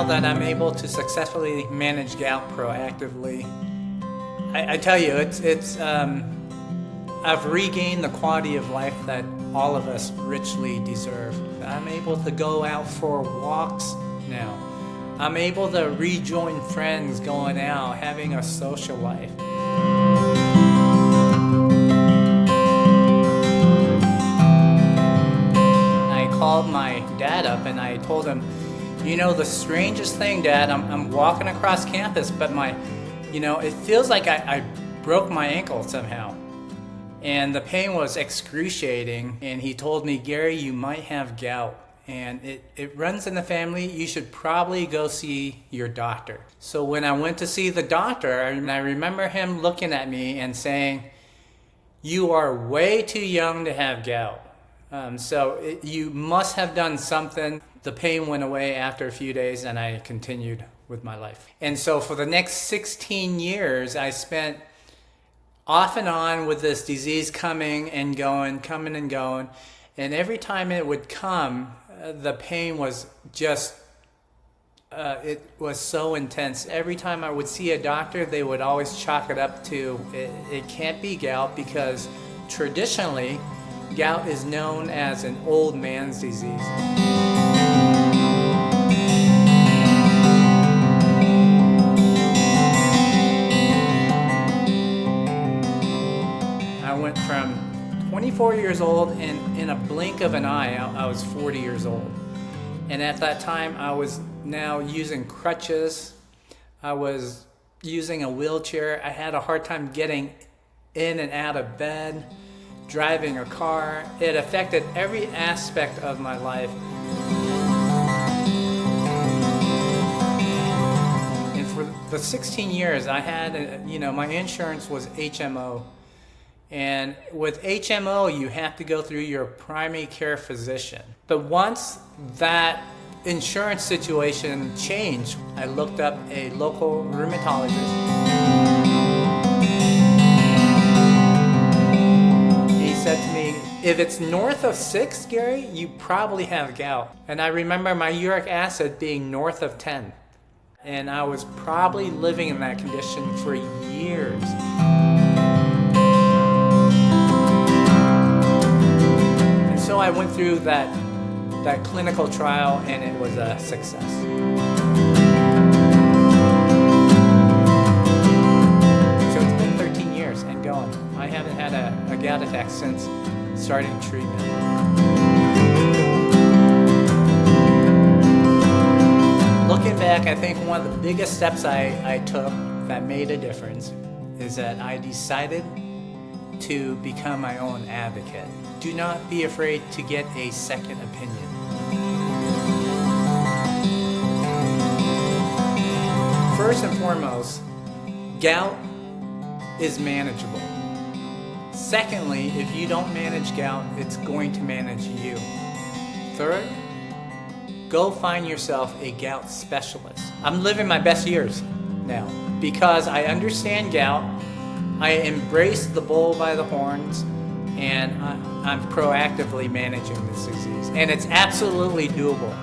that I'm able to successfully manage gout proactively, I tell you, I've regained the quality of life that all of us richly deserve. I'm able to go out for walks now. I'm able to rejoin friends going out, having a social life. I called my dad up and I told him, you know, the strangest thing, Dad, I'm walking across campus, but it feels like I broke my ankle somehow. And the pain was excruciating. And he told me, Gary, you might have gout. And it runs in the family. You should probably go see your doctor. So when I went to see the doctor, I remember him looking at me and saying, you are way too young to have gout. You must have done something. The pain went away after a few days and I continued with my life. And so for the next 16 years, I spent off and on with this disease coming and going. And every time it would come, the pain was just, it was so intense. Every time I would see a doctor, they would always chalk it up to, it can't be gout because traditionally, gout is known as an old man's disease. I went from 24 years old and in a blink of an eye, I was 40 years old. And at that time, I was now using crutches. I was using a wheelchair. I had a hard time getting in and out of bed, driving a car. It affected every aspect of my life. And for the 16 years I had, my insurance was HMO. And with HMO, you have to go through your primary care physician. But once that insurance situation changed, I looked up a local rheumatologist. He said to me, if it's north of 6, Gary, you probably have gout. And I remember my uric acid being north of 10. And I was probably living in that condition for years. So I went through that clinical trial and it was a success. So it's been 13 years and going. I haven't had a gout attack since starting treatment. Looking back, I think one of the biggest steps I took that made a difference is that I decided to become my own advocate. Do not be afraid to get a second opinion. First and foremost, gout is manageable. Secondly, if you don't manage gout, it's going to manage you. Third, go find yourself a gout specialist. I'm living my best years now because I understand gout. I embrace the bull by the horns, and I'm proactively managing this disease. And it's absolutely doable.